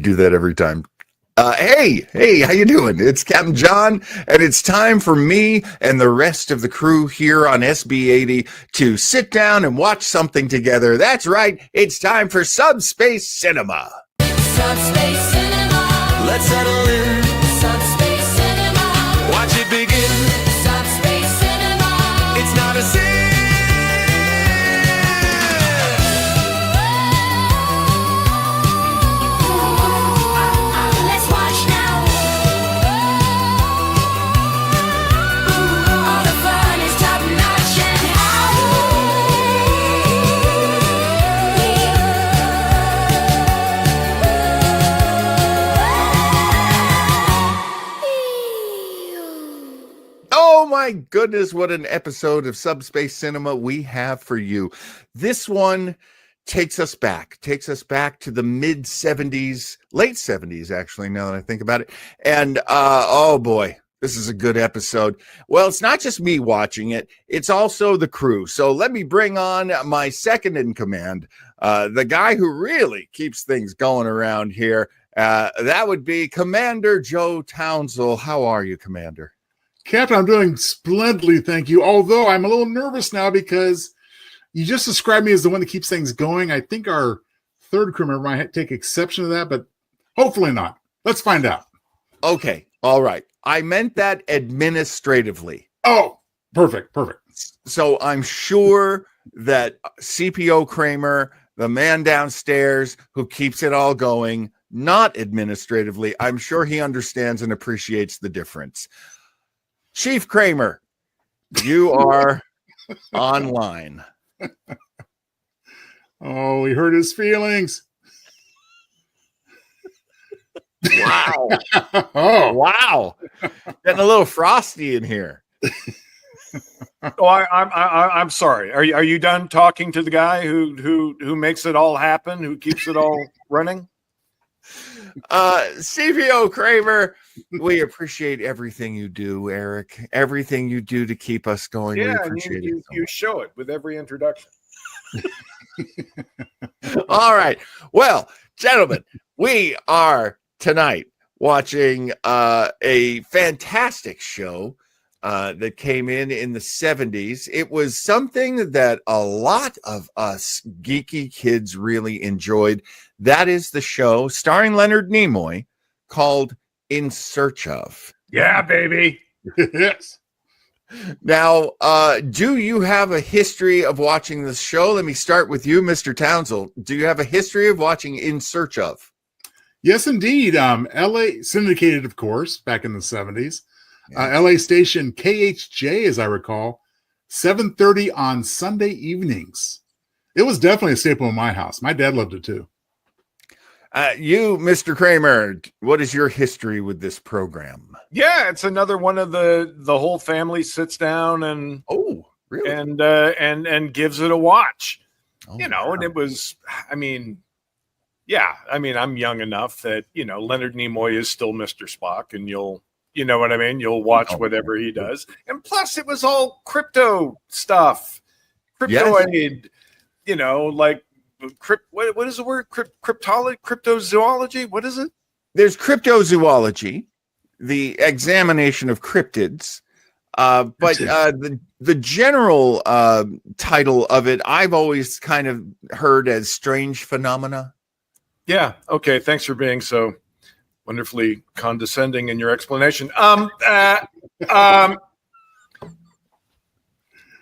do that every time. Hey, how you doing? It's Capt'n John, and it's time for me and the rest of the crew here on SB80 to sit down and watch something together. That's right, it's time for Subspace Cinema. Subspace Cinema. Let's settle in. Subspace Cinema. Watch it begin. Subspace Cinema. It's not a sin. Let's watch now. All the fun is top notch and Oh my goodness, what an episode of Subspace Cinema we have for you. This one takes us back to the mid 70s, late 70s, actually, now that I think about it. And oh boy, this is a good episode. Well, it's not just me watching it, it's also the crew. So let me bring on my second in command, the guy who really keeps things going around here. That would be Commander Joe Townsell. How are you, Commander? Captain, I'm doing splendidly, thank you. Although I'm a little nervous now because you just described me as the one that keeps things going. I think our third crew member might take exception to that, but hopefully not. Let's find out. Okay, all right. I meant that administratively. Oh, perfect. So I'm sure that CPO Kramer, the man downstairs who keeps it all going, not administratively, I'm sure he understands and appreciates the difference. Chief Kramer, you are online. Oh, he hurt his feelings. Wow. Oh, Wow. Getting a little frosty in here. Oh, I'm sorry. Are you done talking to the guy who makes it all happen, who keeps it all running? CPO Kramer, we appreciate everything you do, Eric. Everything you do to keep us going. Yeah, we and appreciate you it. show it with every introduction. All right. Well, gentlemen, we are tonight watching a fantastic show that came in the 70s. It was something that a lot of us geeky kids really enjoyed. That is the show starring Leonard Nimoy called In Search Of. Yeah, baby. yes. Now, do you have a history of watching this show? Let me start with you, Mr. Townsell. Do you have a history of watching In Search Of? Yes, indeed. LA syndicated, of course, back in the 70s. LA station KHJ, as I recall, 7:30 on Sunday evenings. It was definitely a staple in my house. My dad loved it too. You, Mr. Kramer, what is your history with this program? Yeah, it's another one of the whole family sits down and Really? and gives it a watch. Oh, Wow. And it was, I'm young enough that, Leonard Nimoy is still Mr. Spock, and you'll watch whatever he does. And plus it was all crypto stuff, cryptoid, like what is the word? Cryptozoology? What is it? There's cryptozoology, the examination of cryptids. But the general title of it, I've always kind of heard as strange phenomena. Yeah. Okay. Thanks for being so wonderfully condescending in your explanation.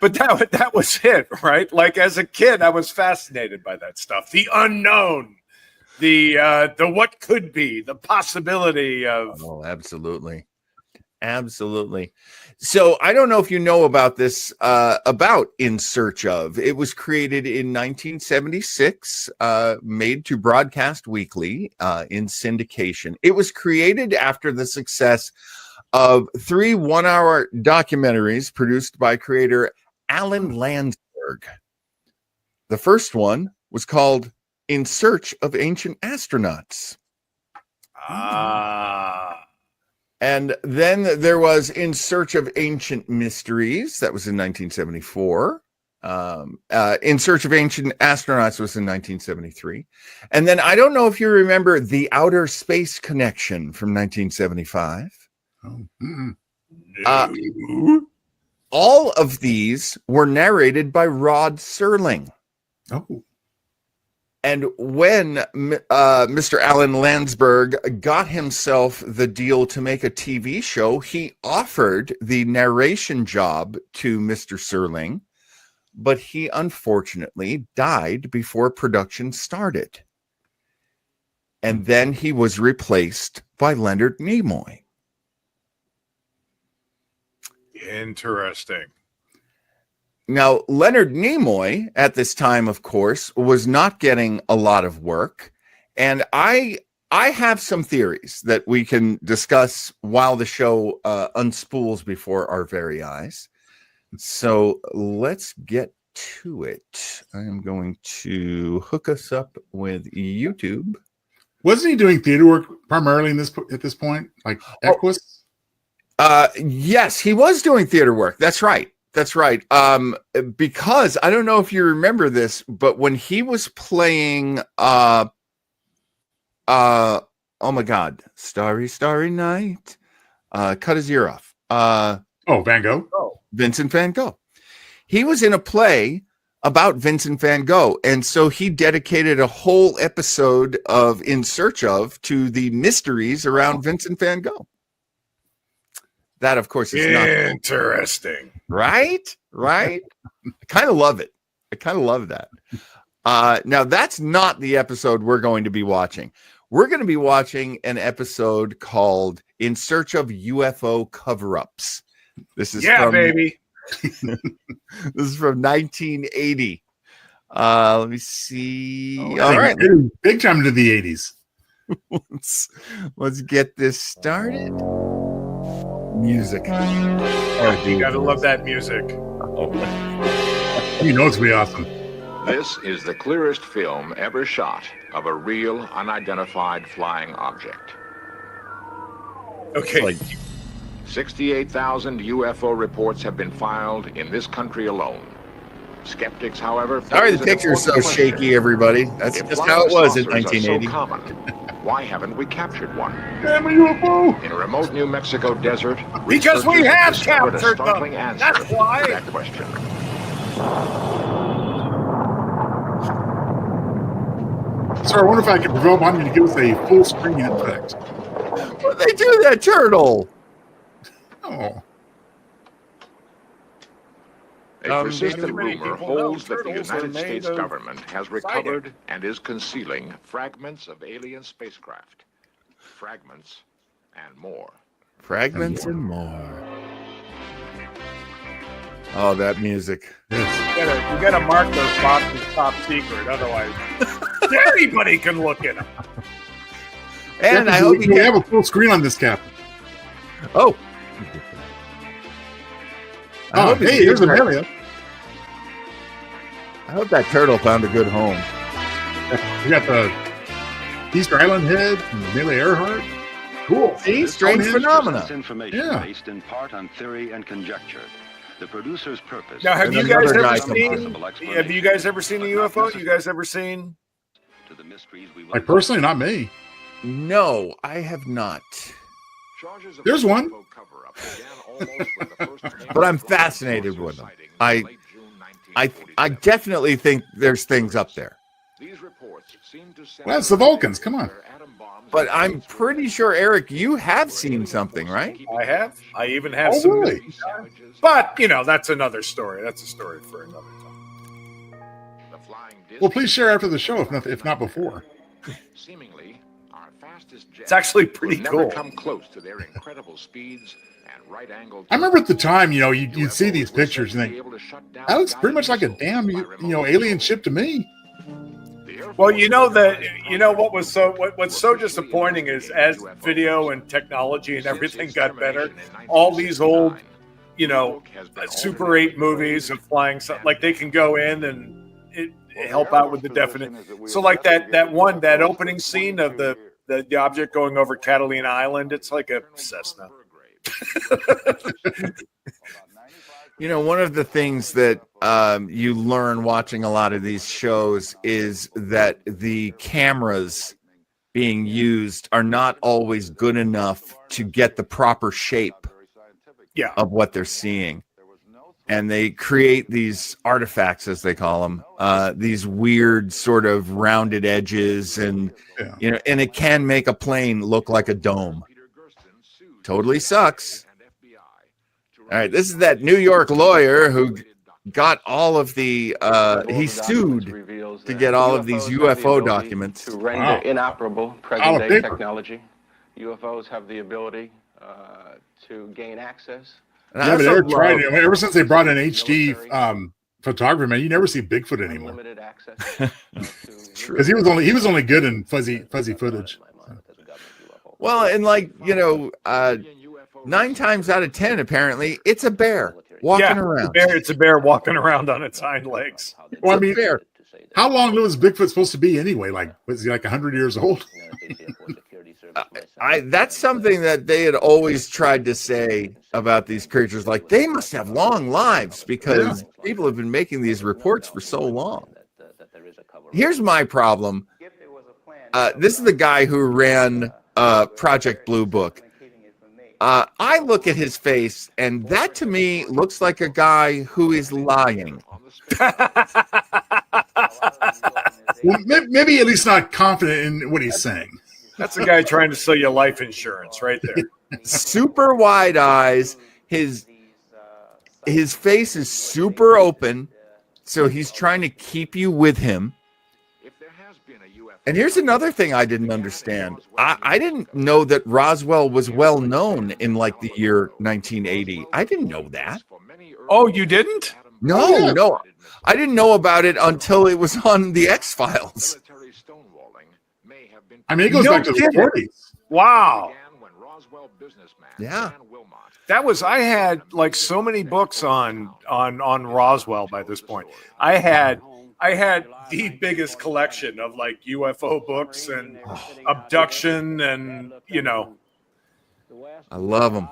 But that was it, right? Like as a kid, I was fascinated by that stuff. The unknown, the what could be, the possibility of. Oh, absolutely. So I don't know if you know about this, about In Search Of. It was created in 1976, made to broadcast weekly in syndication. It was created after the success of 3 one-hour documentaries produced by creator Alan Landsberg. The first one was called In Search of Ancient Astronauts. And then there was In Search of Ancient Mysteries. That was in 1974. In Search of Ancient Astronauts was in 1973. And then I don't know if you remember The Outer Space Connection from 1975. All of these were narrated by Rod Serling. Oh. And when Mr. Alan Landsberg got himself the deal to make a TV show, he offered the narration job to Mr. Serling, but he unfortunately died before production started. And then he was replaced by Leonard Nimoy. Interesting. Now, Leonard Nimoy at this time, of course, was not getting a lot of work. And I have some theories that we can discuss while the show unspools before our very eyes. So let's get to it. I am going to hook us up with YouTube. Wasn't he doing theater work primarily at this point? Like Equus? Yes, he was doing theater work. That's right. Because I don't know if you remember this, but when he was playing oh my God, Starry, Starry Night, cut his ear off. Van Gogh. Vincent van Gogh. He was in a play about Vincent van Gogh, and so he dedicated a whole episode of In Search of to the mysteries around Vincent van Gogh. That, of course, is not interesting. Right? I kind of love it. I kind of love that. Now, that's not the episode we're going to be watching. We're going to be watching an episode called In Search of UFO Cover-Ups. This is baby. This is from 1980. Let me see. All right. Big time into the 80s. Let's get this started. Music. You gotta love that music. You know it's gonna be awesome. This is the clearest film ever shot of a real, unidentified flying object. Okay. 68,000 UFO reports have been filed in this country alone. Skeptics, however, sorry the picture's so shaky, everybody. That's just how it was in 1980. So common, why haven't we captured one? Damn a UFO! In a remote New Mexico desert, because we have discovered a captured startling them. answer That's why. to that question. Sir, I wonder if I could develop on you to give us a full screen effect. What'd they do to that turtle? Oh. A persistent rumor holds that the turtles are United made States of government has recovered and is concealing fragments of alien spacecraft. Fragments and more. Fragments and more. Oh, that music. You gotta mark those boxes top secret, otherwise anybody can look at them. And I hope we have a full screen on this, Cap. Oh. Hey, here's Amelia. I hope that turtle found a good home. We got the Easter Island head from Amelia Earhart. Cool. See, strange phenomena. Information based in part on theory and conjecture. The producer's purpose. Now, have And you guys another ever guy seen? Have you guys ever seen a UFO? You guys ever seen? To the mysteries we Like, personally, not me. No, I have not. There's one. But I'm fascinated with them. I definitely think there's things up there. Well, it's the Vulcans. Come on. But I'm pretty sure, Eric, you have seen something, right? I have. I even have Oh, some. really? But that's another story. That's a story for another time. Well, please share after the show, if not before. Seemingly, our fastest jet It's actually pretty will cool. never come close to their incredible speeds and right-angled. I remember at the time, you'd see these pictures and think, that looks pretty much like a damn, alien ship to me. Well, what's so disappointing is as video and technology and everything got better, all these old, Super 8 movies and flying stuff, like they can go in and help out with the definite. So like that opening scene of the object going over Catalina Island, it's like a Cessna. You know, one of the things that you learn watching a lot of these shows is that the cameras being used are not always good enough to get the proper shape of what they're seeing. And they create these artifacts, as they call them, these weird sort of rounded edges, and you know, and it can make a plane look like a dome. Totally sucks. All right, this is that New York lawyer who got all of the he sued to get all of these UFO documents. To render inoperable present-day technology. UFOs have the ability to gain access. Yeah, but Eric tried it. Ever since they brought in HD photography, man, you never see Bigfoot anymore. Limited access Because he was only good in fuzzy footage. Well, and like, you know, 9 times out of 10, apparently, it's a bear walking around. It's a bear walking around on its hind legs. Well, I mean, how long was Bigfoot supposed to be anyway? Like, was he like 100 years old? That's something that they had always tried to say about these creatures. Like, they must have long lives because people have been making these reports for so long. Here's my problem. This is the guy who ran Project Blue Book. I look at his face, and that to me looks like a guy who is lying. Well, maybe at least not confident in what he's saying. That's a guy trying to sell you life insurance right there. Super wide eyes. His face is super open, so he's trying to keep you with him. And here's another thing I didn't understand. I didn't know that Roswell was well known in like the year 1980. I didn't know that. Oh, you didn't? No. I didn't know about it until it was on the X-Files. I mean, it goes back to the 40s. Wow. Yeah. I had like so many books on Roswell by this point. I had the biggest collection of like UFO books and abduction, and you know, I love them.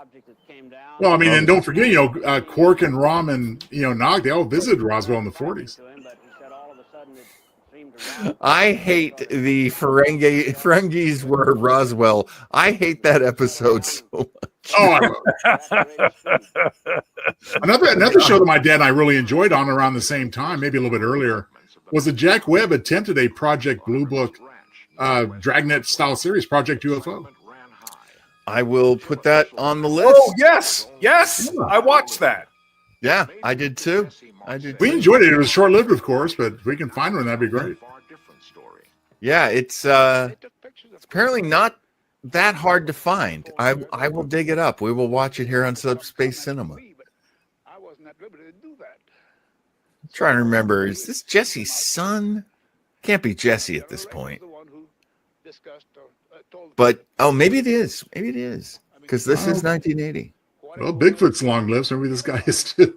Well, I mean, and don't forget, you know, Quark and Rom and, you know, Nog, they all visited Roswell in the 40s. I hate the Ferengis were Roswell. I hate that episode so much. Oh, another show that my dad and I really enjoyed on around the same time, maybe a little bit earlier, was that Jack Webb attempted a Project Blue Book Dragnet style series, Project UFO. I will put that on the list. Oh, yes. Yeah. I watched that. Yeah, I did too. We enjoyed it. It was short-lived, of course, but if we can find one, that'd be great. Yeah, it's apparently not that hard to find. I will dig it up. We will watch it here on Subspace Cinema. I'm trying to remember, is this Jesse's son? Can't be Jesse at this point. But maybe it is. Maybe it is, because this is 1980. Well, Bigfoot's long-lived, so maybe this guy is too.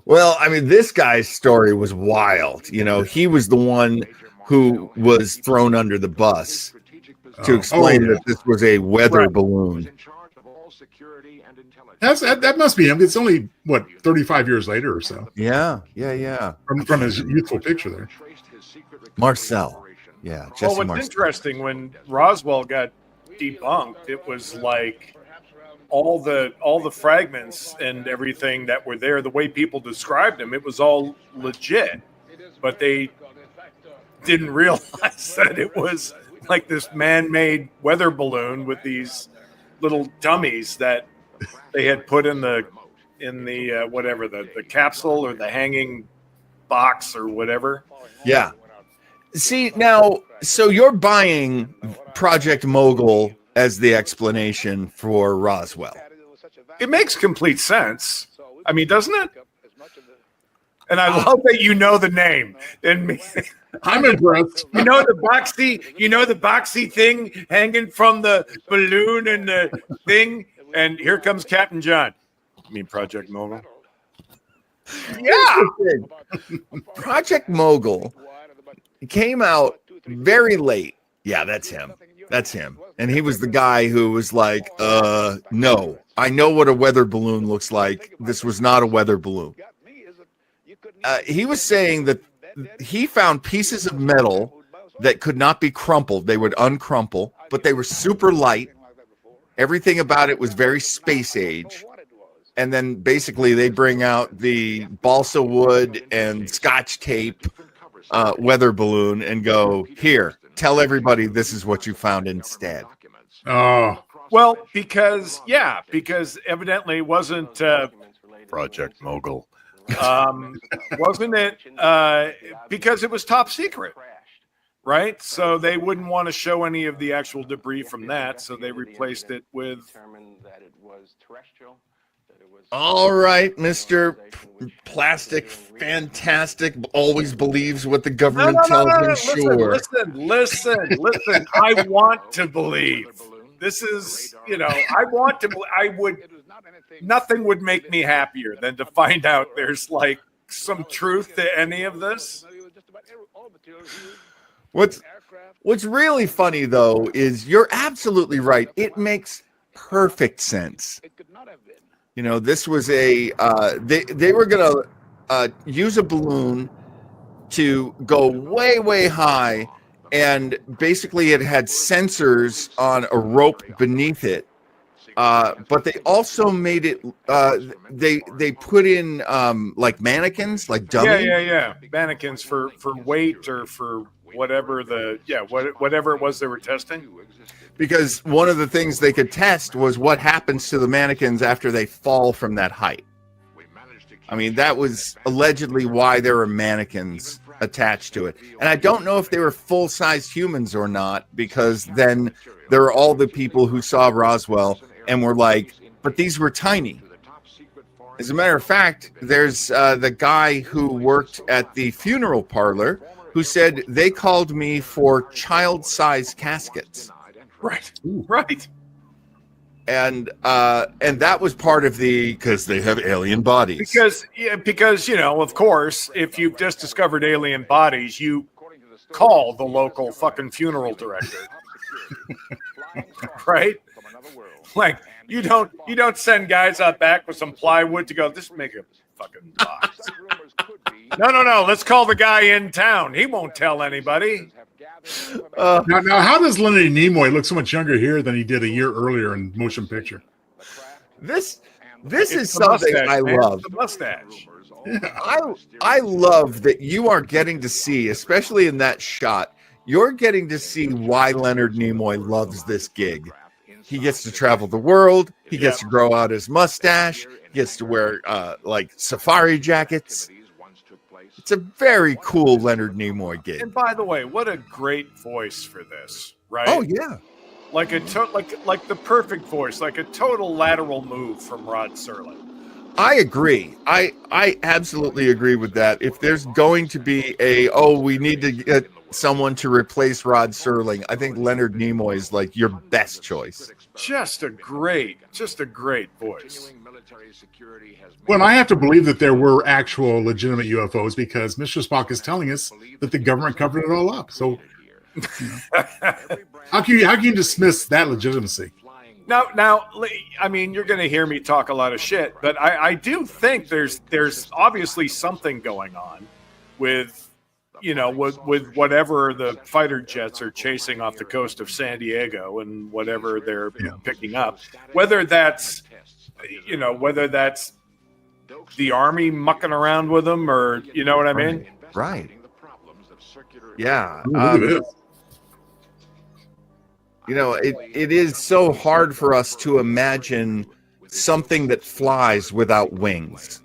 Well, I mean, this guy's story was wild. You know, he was the one who was thrown under the bus to explain that this was a weather balloon. That must be him. It's only, 35 years later or so. Yeah. From his youthful picture there. Marcel. Yeah, Jesse Well, what's Marcel. interesting, when Roswell got debunked, it was like all the fragments and everything that were there, the way people described them, it was all legit, but they didn't realize that it was like this man-made weather balloon with these little dummies that they had put in the whatever, the capsule or the hanging box or whatever. Yeah. See, now, so you're buying Project Mogul as the explanation for Roswell. It makes complete sense. I mean, doesn't it? And I love that you know the name. And I'm impressed. you know the boxy thing hanging from the balloon and the thing. And here comes Capt'n John. You mean Project Mogul? Yeah. Project Mogul came out very late. Yeah, that's him. That's him. And he was the guy who was like, no, I know what a weather balloon looks like. This was not a weather balloon. He was saying that he found pieces of metal that could not be crumpled. They would uncrumple, but they were super light. Everything about it was very space age. And then basically they bring out the balsa wood and scotch tape weather balloon and go, here, tell everybody this is what you found instead. Oh, well, because evidently it wasn't Project Mogul. Wasn't it because it was top secret, right? So they wouldn't want to show any of the actual debris from that, so they replaced it with. All right, Mr. Plastic Fantastic always believes what the government tells him. Sure. Listen. I want to believe. This is, I want to. I would. Nothing would make me happier than to find out there's like some truth to any of this. What's really funny though is you're absolutely right. It makes perfect sense. This was they were gonna use a balloon to go way, way high, and basically it had sensors on a rope beneath it. But they also made it. They put in like mannequins, like dummies. Yeah. Mannequins for weight or for whatever whatever it was they were testing. Because one of the things they could test was what happens to the mannequins after they fall from that height. I mean, that was allegedly why there were mannequins attached to it. And I don't know if they were full-size humans or not, because then there are all the people who saw Roswell and were like, but these were tiny. As a matter of fact, there's the guy who worked at the funeral parlor who said they called me for child-sized caskets. Right. And that was part of because they have alien bodies. Because of course, if you've just discovered alien bodies, you call the local fucking funeral director. Right? Like you don't send guys out back with some plywood to go, this make a fucking box. No. Let's call the guy in town. He won't tell anybody. Now, how does Leonard Nimoy look so much younger here than he did a year earlier in motion picture? This is something I love. The mustache. I love that you are getting to see, especially in that shot, you're getting to see why Leonard Nimoy loves this gig. He gets to travel the world. He gets to grow out his mustache. He gets to wear like safari jackets. It's a very cool Leonard Nimoy gig. And by the way, what a great voice for this, right? Oh yeah, like the perfect voice, like a total lateral move from Rod Serling. I agree. I absolutely agree with that. If there's going to be we need to get someone to replace Rod Serling, I think Leonard Nimoy is like your best choice. Just a great voice. Well, I have to believe that there were actual legitimate UFOs because Mr. Spock is telling us that the government covered it all up. So how can you dismiss that legitimacy? Now, I mean, you're going to hear me talk a lot of shit, but I do think there's obviously something going on with with whatever the fighter jets are chasing off the coast of San Diego and whatever they're picking up, whether that's the Army mucking around with them or, you know what I mean? Right. Yeah. It is so hard for us to imagine something that flies without wings.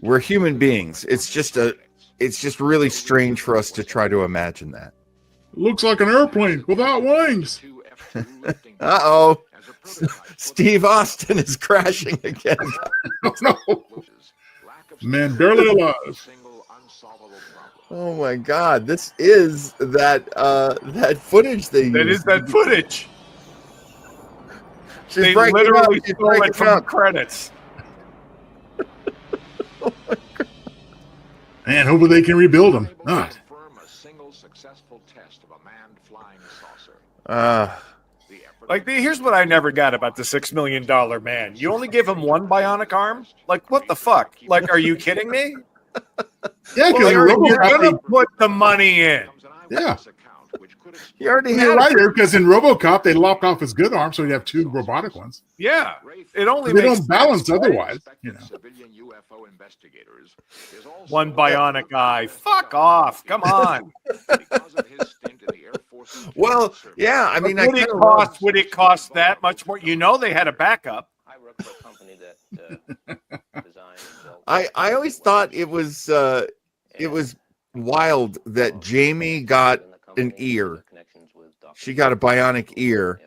We're human beings. It's just really strange for us to try to imagine that. Looks like an airplane without wings. Uh-oh. Steve Austin is crashing again. No. Man, barely alive. Oh my God! This is that footage they used. That is that footage. They literally stole it from the credits. Oh my God. Man, hopefully they can rebuild them. Not. Like, here's what I never got about the $6 million man. You only give him one bionic arm? Like, what the fuck? Like, are you kidding me? Yeah, because You're RoboCop, gonna put the money in. yeah, You already you're had right here because in RoboCop they lopped off his good arm, so you have two robotic ones. Yeah, it only They makes don't balance sense, right? otherwise, you know. Civilian UFO investigators is also One bionic eye. Fuck off. Come on. because of his stint in the Air Force. Well, yeah, I mean, I Would it kinda cost? Would it cost that much more? You know, they had a backup. I work for a company that designed. I always thought it was wild that Jamie got an ear. She got a bionic ear,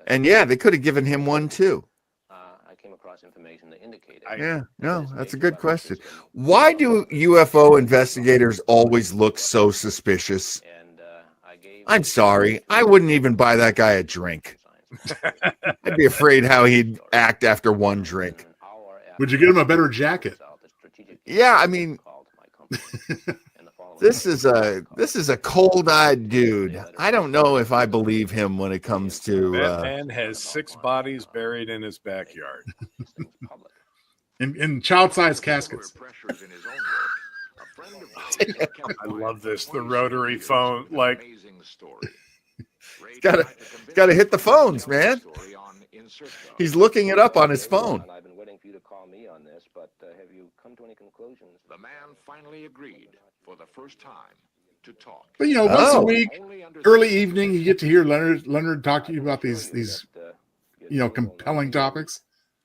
and yeah, they could have given him one too. I came across information that indicated. Yeah, no, that's a good question. Why do UFO investigators always look so suspicious? I'm sorry, I wouldn't even buy that guy a drink. I'd be afraid how he'd act after one drink. Would you get him a better jacket? Yeah, I mean, this is a cold-eyed dude. I don't know if I believe him when it comes to. That man has 6 bodies buried in his backyard. In child-sized caskets. I love this. The rotary phone, like, gotta hit the phones, man. He's looking it up on his phone. I've been waiting for you to call me on this, but have you come to any conclusions? The man finally agreed for the first time to talk. But you know, once a week, early evening, you get to hear Leonard talk to you about these compelling topics.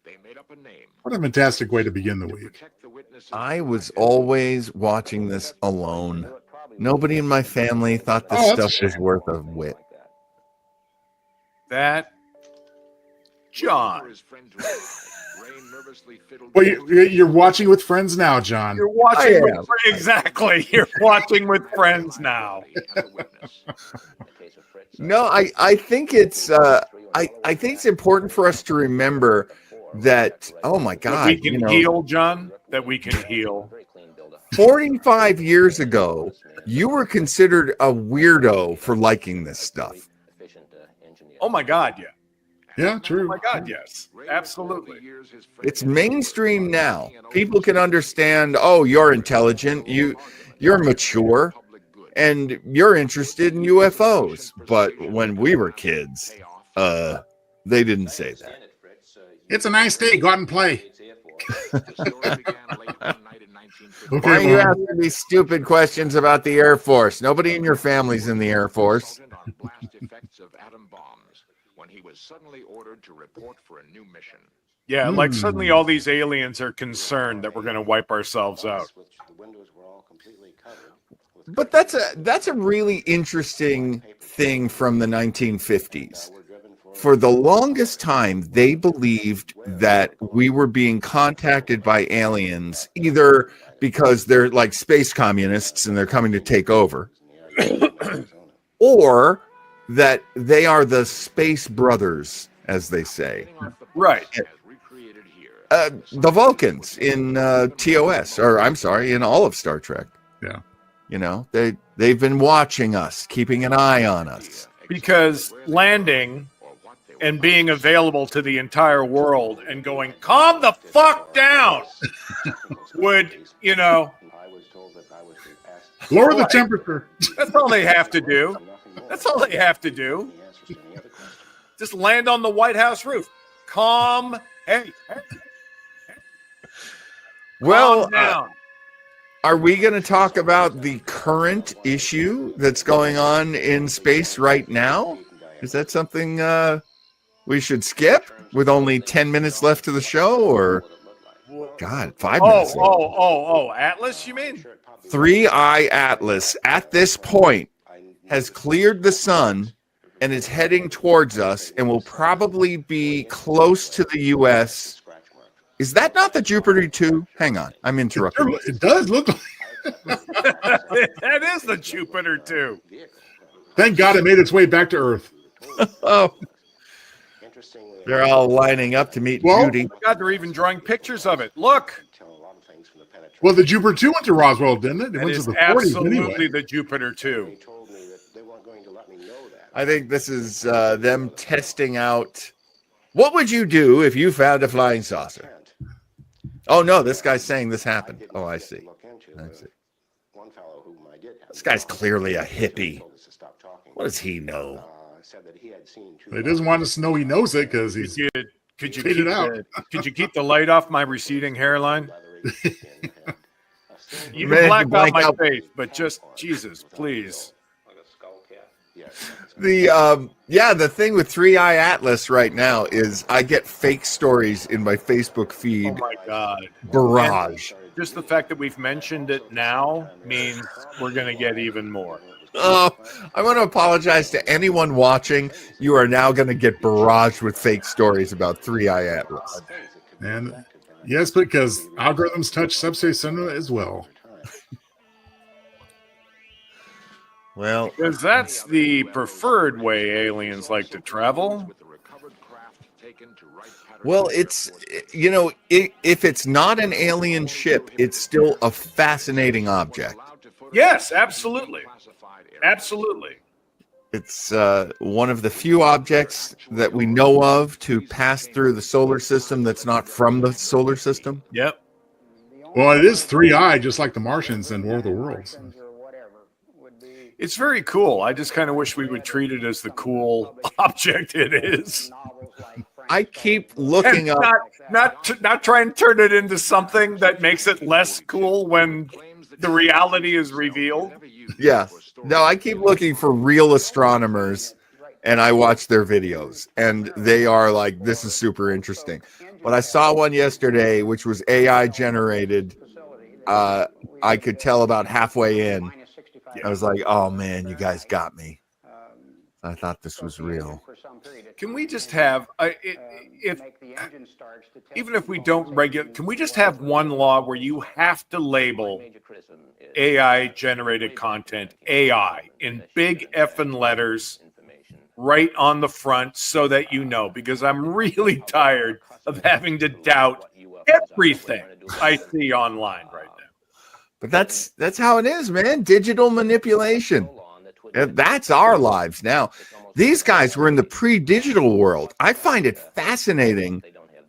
They made up a name. What a fantastic way to begin the week. I was always watching this alone. Nobody in my family thought this Oh, that's a stuff was shame. worth a wit. that John. Well, you're watching with friends now, John. You're watching I with am. exactly. You're watching with friends now. No, I think it's I think it's important for us to remember that. Oh my That God, we can heal, John. That we can heal. 45 years ago, you were considered a weirdo for liking this stuff. Oh my God, yeah. Yeah, Oh true. my God, yes. Absolutely. It's mainstream now. People can understand. Oh, you're intelligent. You're mature, and you're interested in UFOs. But when we were kids, they didn't say that. It's a nice day. Go out and play. Why are Okay, you Mom. asking these stupid questions about the Air Force? Nobody in your family's in the Air Force. When he was suddenly ordered to report for a new mission. Yeah, like suddenly all these aliens are concerned that we're going to wipe ourselves out. But that's a really interesting thing from the 1950s. For the longest time, they believed that we were being contacted by aliens, either because they're like space communists and they're coming to take over, or that they are the space brothers, as they say. Right. The Vulcans in TOS, or I'm sorry, in all of Star Trek. Yeah. You know, they've been watching us, keeping an eye on us. Because landing and being available to the entire world and going, calm the fuck down, would, you know, Lower the temperature. that's all they have to do. That's all they have to do. Just land on the White House roof. Calm. Hey. Well, calm down. are we going to talk about the current issue that's going on in space right now? Is that something we should skip with only 10 minutes left to the show? Or, God, 5 minutes left. Oh, Atlas, you mean? 3-Eye Atlas, at this point, has cleared the sun and is heading towards us and will probably be close to the U.S. Is that not the Jupiter 2? Hang on, I'm interrupting. It does look like. That is the Jupiter 2. Thank God it made its way back to Earth. Oh, they're all lining up to meet Well, Judy. God, they're even drawing pictures of it. Look. Well, the Jupiter 2 went to Roswell, didn't it? It That went to is the 40s absolutely anyway. the Jupiter 2. I think this is them testing out. What would you do if you found a flying saucer? Oh no, this guy's saying this happened. Oh, I see. This guy's clearly a hippie. What does he know? He doesn't want us to know he knows it because he's could you keep the light off my receding hairline? You can black out my face, but just Jesus, please. The thing with 3i Atlas right now is I get fake stories in my Facebook feed. Oh my God. Barrage. And just the fact that we've mentioned it now means we're going to get even more. Oh, I want to apologize to anyone watching. You are now going to get barraged with fake stories about 3i Atlas. And yes, because algorithms touch Subspace Cinema as well. Well, because that's the preferred way aliens like to travel. Well, it's, if it's not an alien ship, it's still a fascinating object. Yes, absolutely. Absolutely. It's one of the few objects that we know of to pass through the solar system that's not from the solar system. Yep. Well, it is 3i, just like the Martians in War of the Worlds. It's very cool. I just kind of wish we would treat it as the cool object it is. I keep looking up. Not try and turn it into something that makes it less cool when the reality is revealed. Yeah. No, I keep looking for real astronomers, and I watch their videos, and they are like, this is super interesting. But I saw one yesterday, which was AI generated. I could tell about halfway in. I was like, oh man, you guys got me. I thought this was real. Can we just have, even if we don't regulate, can we just have one law where you have to label AI generated content AI in big effing letters right on the front so that you know, because I'm really tired of having to doubt everything I see online right now. But that's how it is, man. Digital manipulation. That's our lives now. These guys were in the pre-digital world. I find it fascinating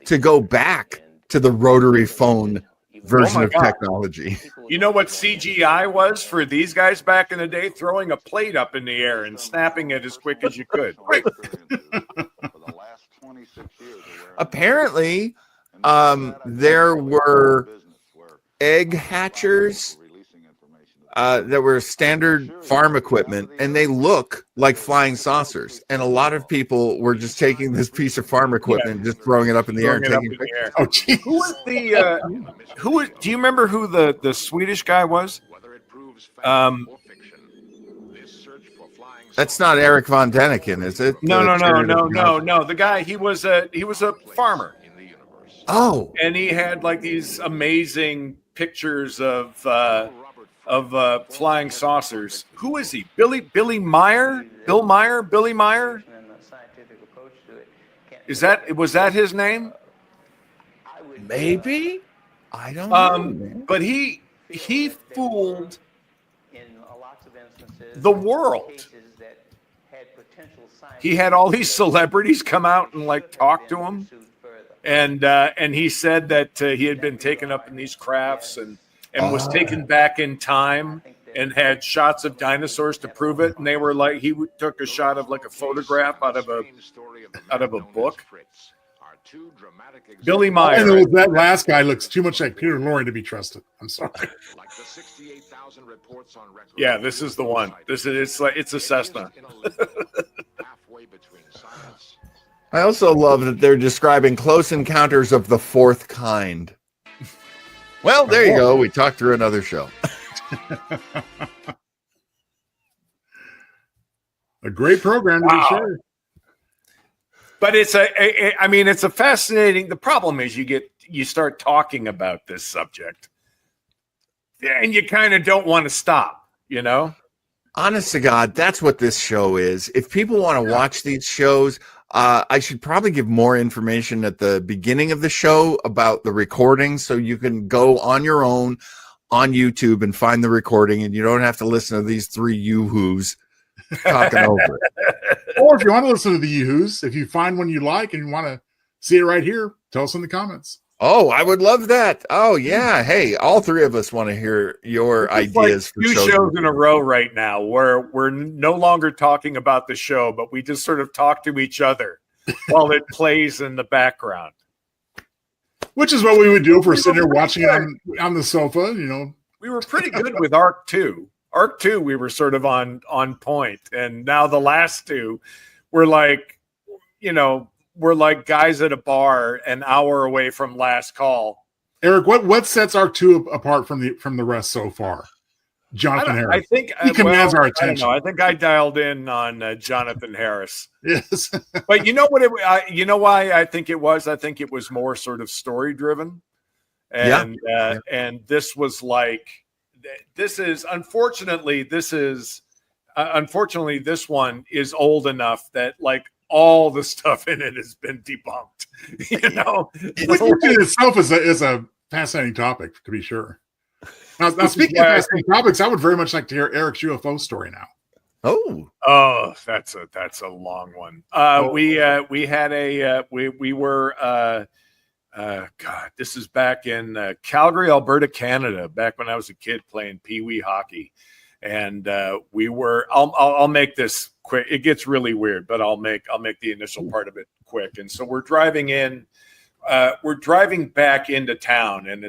to go back to the rotary phone version of technology. You know what CGI was for these guys back in the day? Throwing a plate up in the air and snapping it as quick as you could. Apparently, there were egg hatchers that were standard farm equipment, and they look like flying saucers. And a lot of people were just taking this piece of farm equipment and just throwing it up in the air and taking pictures. Oh, geez. Who was the do you remember who the Swedish guy was? That's not Eric von Däniken, is it? No. The guy, he was a farmer. Oh, and he had like these amazing pictures of flying saucers. Who is he? Billy Meyer? Bill Meyer? Billy Meyer? Was that his name? Maybe. I don't know. But he fooled the world. He had all these celebrities come out and like talk to him. And he said that he had been taken up in these crafts and was taken back in time and had shots of dinosaurs to prove it. And they were like, he took a shot of like a photograph out of a book. Billy Meyer. I know that last guy looks too much like Peter Lorre to be trusted. I'm sorry. Yeah, this is the one. It's a Cessna. I also love that they're describing close encounters of the fourth kind. Well, there you go. We talked through another show. A great program to be sure. But it's a fascinating. The problem is you start talking about this subject, and you kind of don't want to stop. You know, honest to God, that's what this show is. If people want to watch these shows, I should probably give more information at the beginning of the show about the recording, so you can go on your own on YouTube and find the recording, and you don't have to listen to these three yoo-hoos talking over it. Or if you want to listen to the Yoo-Hoos, if you find one you like and you want to see it right here, tell us in the comments. Oh, I would love that. Oh, yeah. Hey, all three of us want to hear your ideas for two shows in a row right now where we're no longer talking about the show, but we just sort of talk to each other while it plays in the background. Which is what we would do if we're sitting here watching it on the sofa, We were pretty good with Arc 2. Arc 2, we were sort of on point. And now the last two, we're like guys at a bar an hour away from last call. Eric, what sets Arc 2 apart from the rest so far? Jonathan Harris. I think he commands our attention. I think I dialed in on Jonathan Harris. Yes. But you know what? You know why I think it was? I think it was more sort of story driven. And and this was like, unfortunately this one is old enough that like all the stuff in it has been debunked. Which in itself is a fascinating topic, to be sure. Now speaking of fascinating topics, I would very much like to hear Eric's UFO story now. Oh, that's a long one. We were God, this is back in Calgary, Alberta, Canada, back when I was a kid playing pee-wee hockey. And we were, I'll make this quick. It gets really weird, but I'll make the initial part of it quick. And so we're driving back into town, and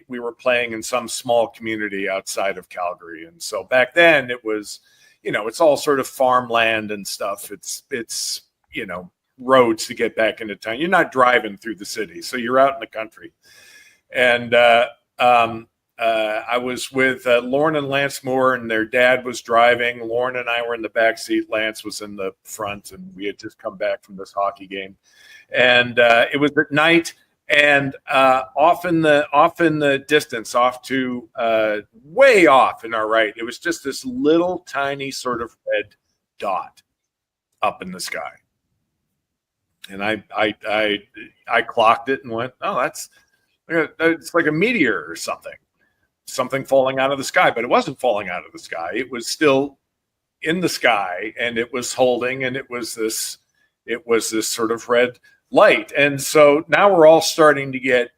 we were playing in some small community outside of Calgary. And so back then it was, it's all sort of farmland and stuff. It's roads to get back into town. You're not driving through the city, so you're out in the country. And I was with Lauren and Lance Moore, and their dad was driving. Lauren and I were in the back seat. Lance was in the front, and we had just come back from this hockey game. And it was at night, and off in the distance, off to way off in our right, it was just this little tiny sort of red dot up in the sky. And I clocked it and went, oh, it's like a meteor or something falling out of the sky. But it wasn't falling out of the sky. It was still in the sky, and it was holding, and it was this sort of red light. And so now we're all starting to get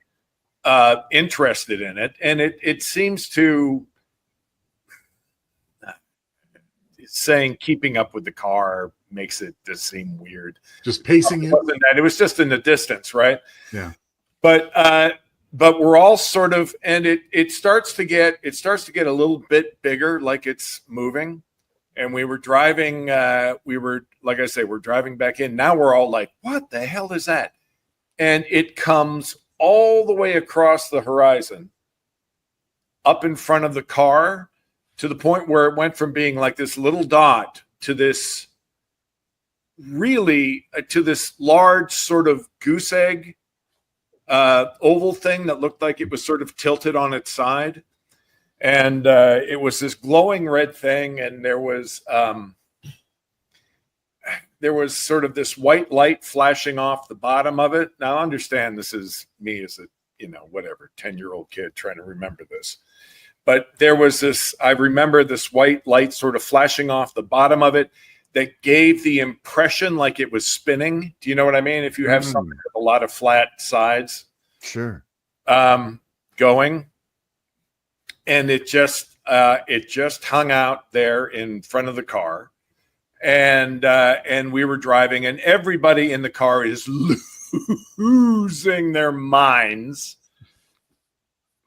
interested in it, and it seems to saying keeping up with the car makes it just seem weird. Just pacing it. It was just in the distance, right? Yeah. But we're all sort of, and it starts to get a little bit bigger, like it's moving. And we were driving, like I say, we're driving back in. Now we're all like, what the hell is that? And it comes all the way across the horizon, up in front of the car, to the point where it went from being like this little dot to this large sort of goose egg oval thing that looked like it was sort of tilted on its side. And it was this glowing red thing, and there was sort of this white light flashing off the bottom of it. Now, I understand this is me as a 10-year-old kid trying to remember this. But there was this, I remember this white light sort of flashing off the bottom of it that gave the impression like it was spinning. Do you know what I mean? If you have something with a lot of flat sides. Sure. Going. And it just hung out there in front of the car. And we were driving, and everybody in the car is losing their minds.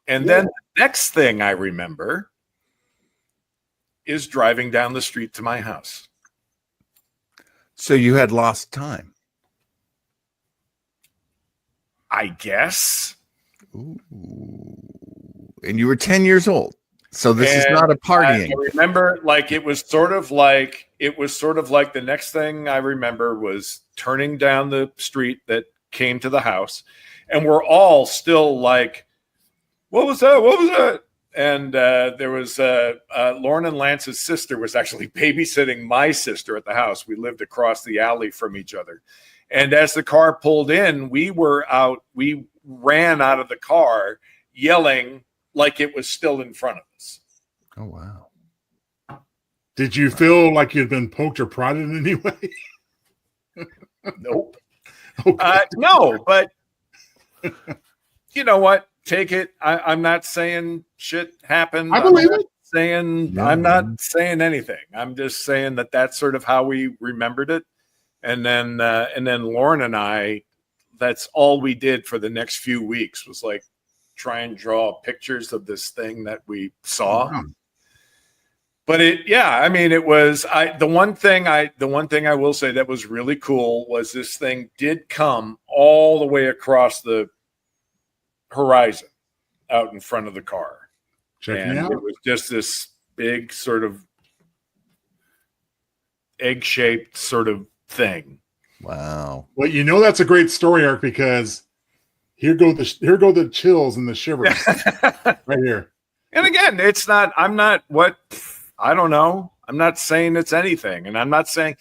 And then the next thing I remember is driving down the street to my house. So you had lost time, I guess. Ooh. And you were 10 years old. So this is not a partying. I remember, like, it was sort of like the next thing I remember was turning down the street that came to the house, and we're all still like, what was that? What was that? And there was Lauren and Lance's sister was actually babysitting my sister at the house. We lived across the alley from each other. And as the car pulled in, we ran out of the car yelling like it was still in front of us. Oh, wow. Did you feel like you'd been poked or prodded in any way? Nope. Okay. No, but you know what? Take it. I'm not saying shit happened. I believe it. I'm not saying anything. I'm just saying that that's sort of how we remembered it. And then Lauren and I, that's all we did for the next few weeks was like try and draw pictures of this thing that we saw. Wow. But it was the one thing I will say that was really cool was this thing did come all the way across the horizon out in front of the car. Check me out. It was just this big sort of egg-shaped sort of thing. Wow. Well, that's a great story arc because here go the chills and the shivers right here. And again, I don't know. I'm not saying it's anything, and I'm not saying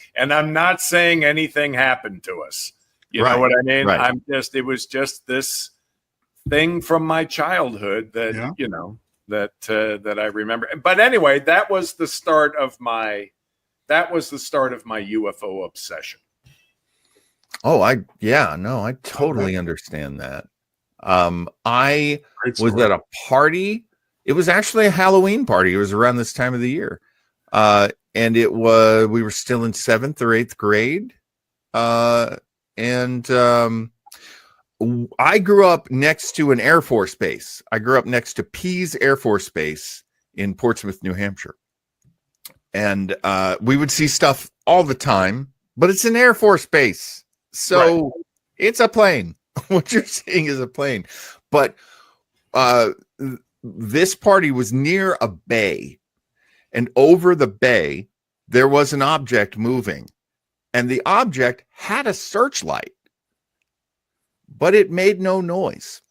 anything happened to us. You know what I mean? Right. It was just this thing from my childhood that that I remember. But anyway, that was the start of my UFO obsession. Oh, I totally understand that. I was at a party. It was actually a Halloween party. It was around this time of the year. And we were still in 7th or 8th grade. I grew up next to an Air Force base. I grew up next to Pease Air Force Base in Portsmouth, New Hampshire. And we would see stuff all the time, but it's an Air Force base. So It's a plane. What you're seeing is a plane. But this party was near a bay. And over the bay, there was an object moving. And the object had a searchlight. But it made no noise.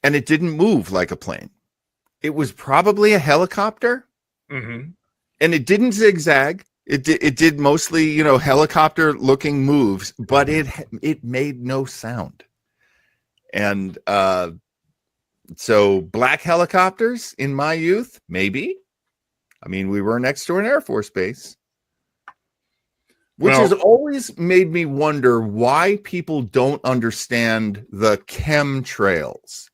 And it didn't move like a plane. It was probably a helicopter. Mm-hmm. And it didn't zigzag. It did mostly, helicopter looking moves, but it made no sound. And so black helicopters in my youth, maybe. I mean, we were next to an Air Force base. Which has always made me wonder why people don't understand the chemtrails.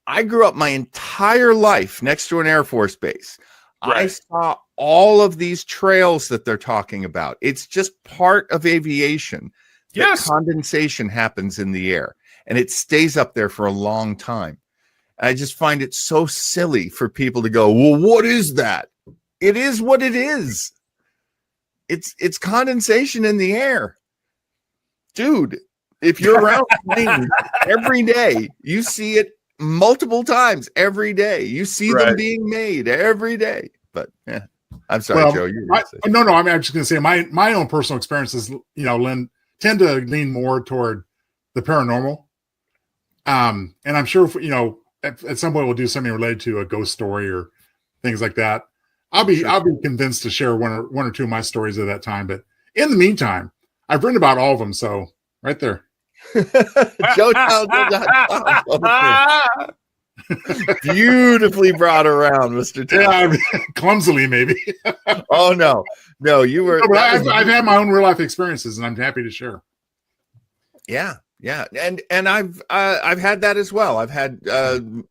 I grew up my entire life next to an Air Force base. Right. I saw all of these trails that they're talking about. It's just part of aviation. Yes. Condensation happens in the air, and it stays up there for a long time. I just find it so silly for people to go, well, what is that? It is what it is. It's condensation in the air. Dude, if you're around planes every day, you see it multiple times every day. You see them being made every day. But I'm sorry, Joe. No, I'm just going to say my own personal experiences, tend to lean more toward the paranormal. And I'm sure, at some point we'll do something related to a ghost story or things like that. I'll be convinced to share one or two of my stories of that time. But in the meantime, I've written about all of them. So right there. Beautifully brought around, Mr. Tom. Yeah, clumsily maybe. Oh no, you were. No, but I've had my own real life experiences, and I'm happy to share. Yeah, and I've had that as well. I've had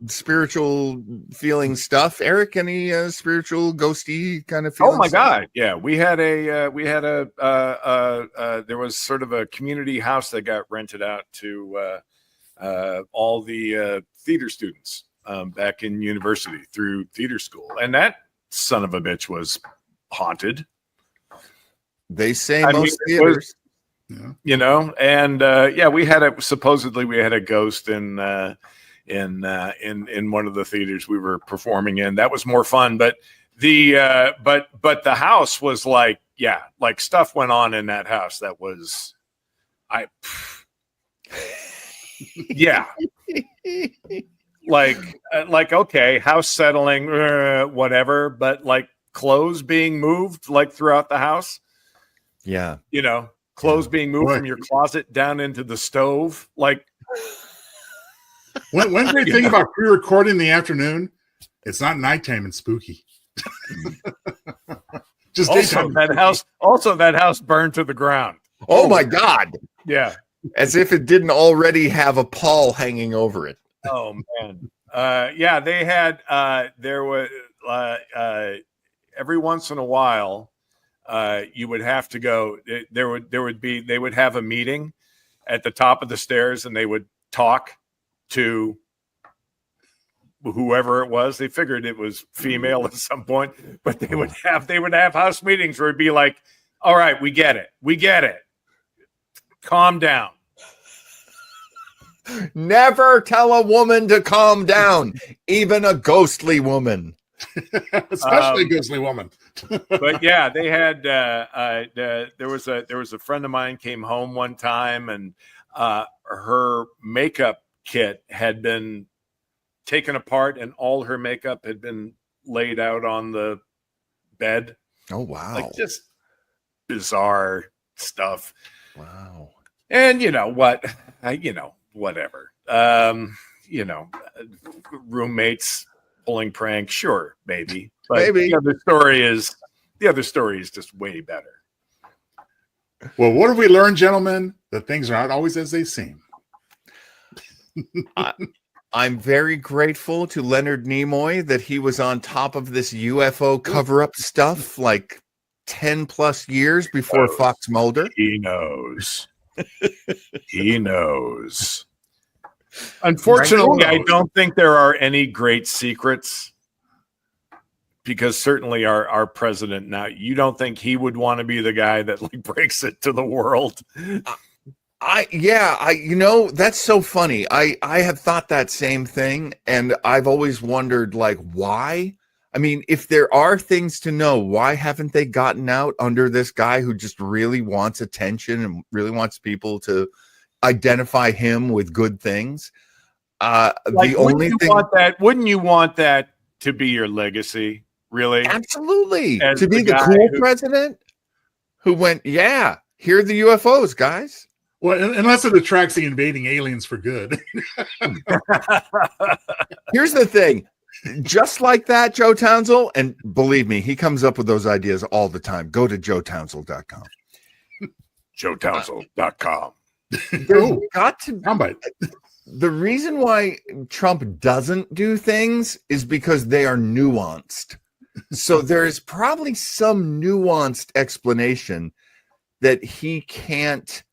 spiritual feeling stuff. Eric, any spiritual ghosty kind of feelings? Oh my God, yeah. We had there was sort of a community house that got rented out to all the theater students back in university through theater school, and that son of a bitch was haunted. They say most theaters. Yeah. And we had a ghost in one of the theaters we were performing in. That was more fun, but but the house was like stuff went on in that house that was like okay, house settling, whatever, but like clothes being moved like throughout the house. Yeah. Clothes being moved from your closet down into the stove. Like one great thing about pre-recording in the afternoon, it's not nighttime and spooky. Just Also, that house burned to the ground. Oh my God. Yeah. As if it didn't already have a pall hanging over it. Oh man. Yeah, they had there was every once in a while you would have to go, they would have a meeting at the top of the stairs and they would talk to whoever it was. They figured it was female at some point, but they would have house meetings where it'd be like, all right, we get it. Calm down. Never tell a woman to calm down, even a ghostly woman. Especially a ghostly woman. But yeah, they had there was a friend of mine came home one time and her makeup kit had been taken apart and all her makeup had been laid out on the bed. Oh wow. Like just bizarre stuff. Wow. And you know what? Whatever. Roommates pulling prank, sure, maybe. But Maybe. the other story is just way better. Well, what have we learned, gentlemen? That things are not always as they seem. I'm very grateful to Leonard Nimoy that he was on top of this UFO cover-up stuff like 10 plus years before Fox Mulder. He knows. He knows. Unfortunately, I don't think there are any great secrets because certainly our president now, you don't think he would want to be the guy that like breaks it to the world? That's so funny. I have thought that same thing, and I've always wondered, like, why? I mean, if there are things to know, why haven't they gotten out under this guy who just really wants attention and really wants people to identify him with good things? Wouldn't you want that to be your legacy? Really? Absolutely. As to be the cool president who went, yeah, here are the UFOs, guys. Well, unless it attracts the invading aliens for good. Here's the thing. Just like that, Joe Townsend, and believe me, he comes up with those ideas all the time. Go to joetownsend.com. joetownsend.com. There's got to soundbite. The reason why Trump doesn't do things is because they are nuanced. So there is probably some nuanced explanation that he can't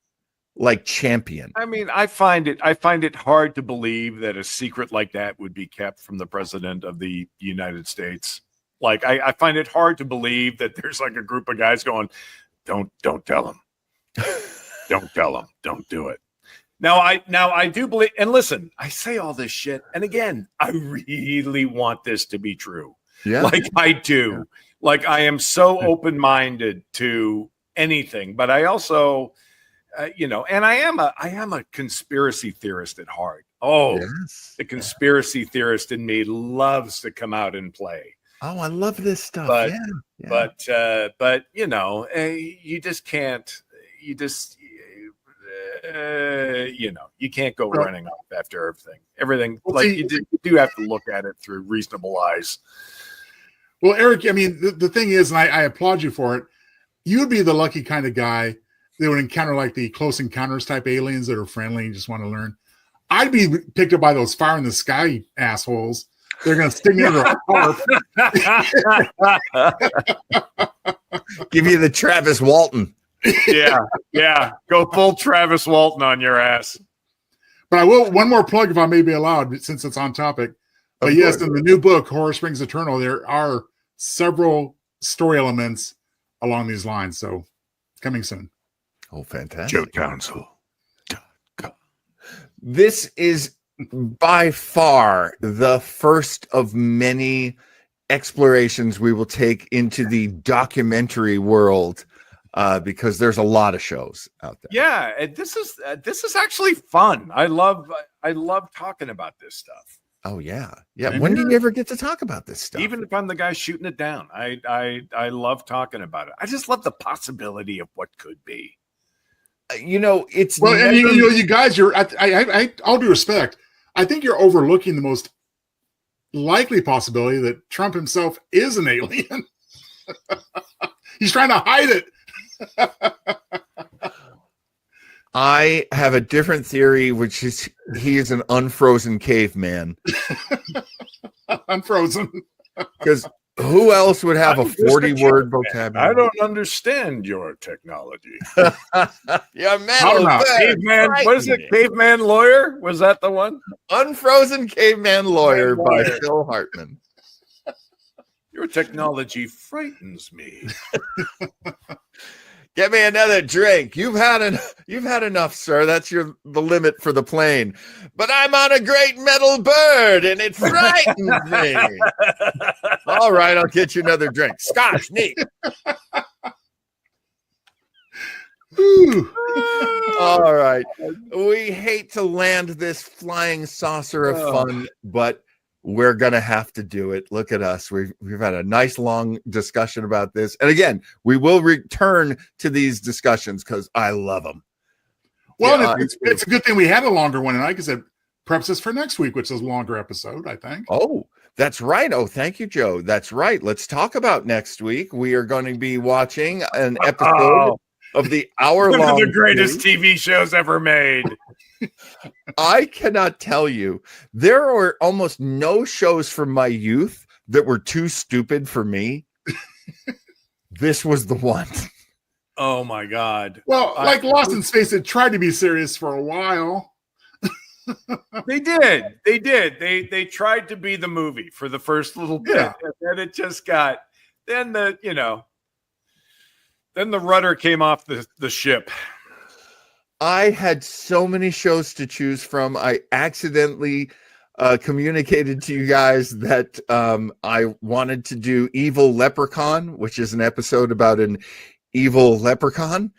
like champion. I mean, I find it hard to believe that a secret like that would be kept from the president of the United States. Like, I find it hard to believe that there's like a group of guys going, don't tell him. Don't tell him. Don't do it. Now I do believe, and listen, I say all this shit, and again, I really want this to be true. Yeah. Like I do. Yeah. Like I am so open-minded to anything, but I also and I am a conspiracy theorist at heart. Oh, yes. The conspiracy theorist in me loves to come out and play. Oh, I love this stuff. But you just can't. You just you can't go running off after everything. You do have to look at it through reasonable eyes. Well, Eric, I mean, the thing is, and I applaud you for it. You'd be the lucky kind of guy that would encounter like the Close Encounters type aliens that are friendly and just want to learn. I'd be picked up by those fire in the sky assholes. They're going to stick me under a tarp. Give you the Travis Walton. Yeah. Go full Travis Walton on your ass. But I will, one more plug if I may be allowed, since it's on topic. But yes, in the new book, Horror Springs Eternal, there are several story elements along these lines. So coming soon. Oh, fantastic. joetownsend.com. This is by far the first of many explorations we will take into the documentary world. Because there's a lot of shows out there. Yeah, and this is actually fun. I love talking about this stuff. Oh yeah. When do you ever get to talk about this stuff? Even if I'm the guy shooting it down, I love talking about it. I just love the possibility of what could be. It's and you guys, you're I all due respect, I think you're overlooking the most likely possibility that Trump himself is an alien. He's trying to hide it. I have a different theory, which is he is an unfrozen caveman. Unfrozen. Because who else would have a 40-word vocabulary? I don't understand your technology. Yeah, man. Caveman, what is it? Caveman Lawyer? Was that the one? Unfrozen Caveman Lawyer by Phil Hartman. Your technology frightens me. Get me another drink. You've had enough, sir. That's the limit for the plane. But I'm on a great metal bird, and it frightens me. All right, I'll get you another drink. Scotch, neat. All right. We hate to land this flying saucer of fun, but we're going to have to do it. Look at us. We've had a nice long discussion about this. And again, we will return to these discussions because I love them. Well, yeah, it's a good thing we had a longer one. And like I said, preps us for next week, which is a longer episode, I think. Oh, that's right. Oh, thank you, Joe. That's right. Let's talk about next week. We are going to be watching an episode of the hour-long. One of the greatest TV shows ever made. I cannot tell you. There were almost no shows from my youth that were too stupid for me. This was the one. Oh my God. Well, like Lost in Space, it tried to be serious for a while. They did. They tried to be the movie for the first little bit. Yeah. And then it just got, then the rudder came off the ship. I had so many shows to choose from. I accidentally communicated to you guys that I wanted to do Evil Leprechaun, which is an episode about an evil leprechaun.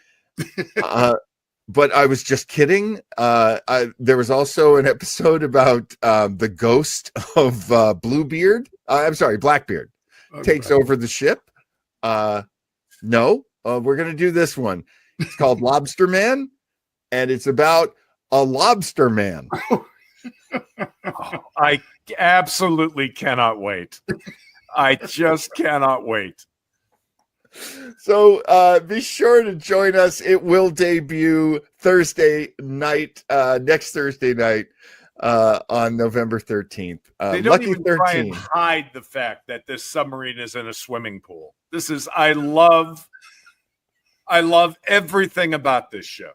But I was just kidding. There was also an episode about the ghost of Blackbeard takes over the ship. No, we're going to do this one. It's called Lobster Man. And it's about a lobster man. I absolutely cannot wait. I just cannot wait. So be sure to join us. It will debut Thursday night, next Thursday night on November 13th. They don't Lucky even 13. try and hide the fact that this submarine is in a swimming pool. I love everything about this show.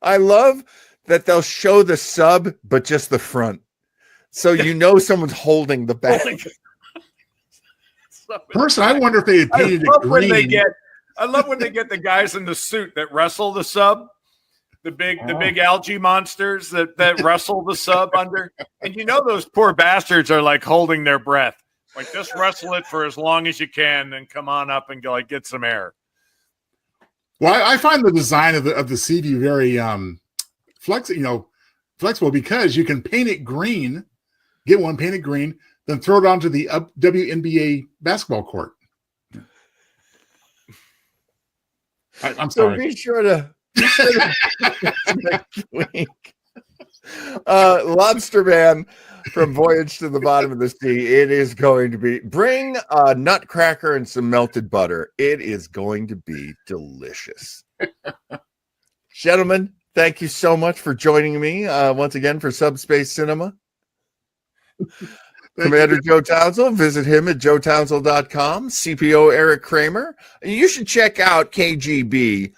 I love that they'll show the sub, but just the front. So you know someone's holding the back. Personally, I wonder if they had painted it green. I love when they get the guys in the suit that wrestle the sub, the big algae monsters that wrestle the sub under. And you know those poor bastards are like holding their breath. Like, just wrestle it for as long as you can, then come on up and go, get some air. Well, I find the design of the CD very flexible because you can paint it green, get one painted green, then throw it onto the WNBA basketball court. I'm sorry. So be sure to next week. Lobster Man from Voyage to the Bottom of the Sea. It is going to be, bring a nutcracker and some melted butter. It is going to be delicious. Gentlemen, thank you so much for joining me once again for Subspace Cinema. Commander Joe Townsend, visit him at joetownsend.com. CPO Eric Kramer. You should check out KGB,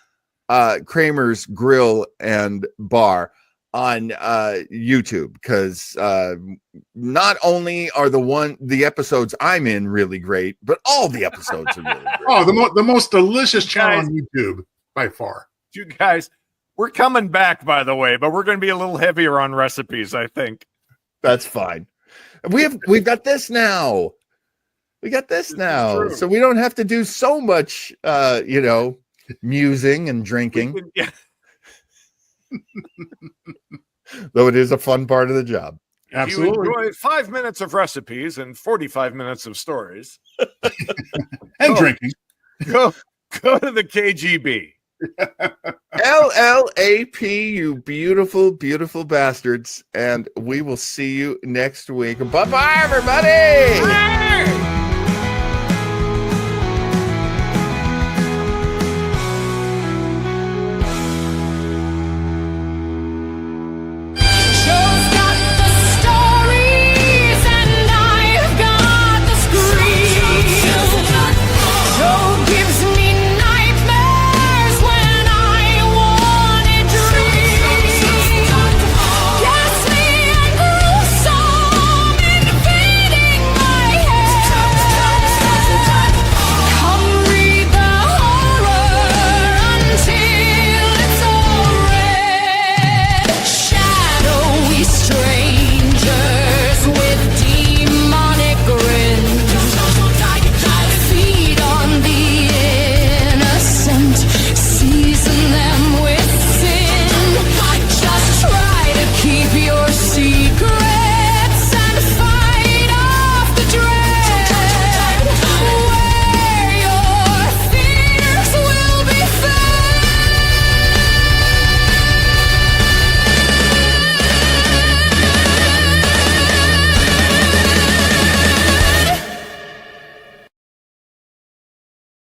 Kramer's Grill and Bar, on YouTube, because not only are the episodes I'm in really great, but all the episodes are really great. Oh, the most delicious channel on YouTube by far. You guys, we're coming back, by the way, but we're going to be a little heavier on recipes, I think. That's fine. We've got this now. We got this now, so we don't have to do so much, musing and drinking. Though it is a fun part of the job. Absolutely. If you enjoy 5 minutes of recipes and 45 minutes of stories and drinking, go to the KGB. LLAP, you beautiful, beautiful bastards. And we will see you next week. Bye-bye, everybody. Hey!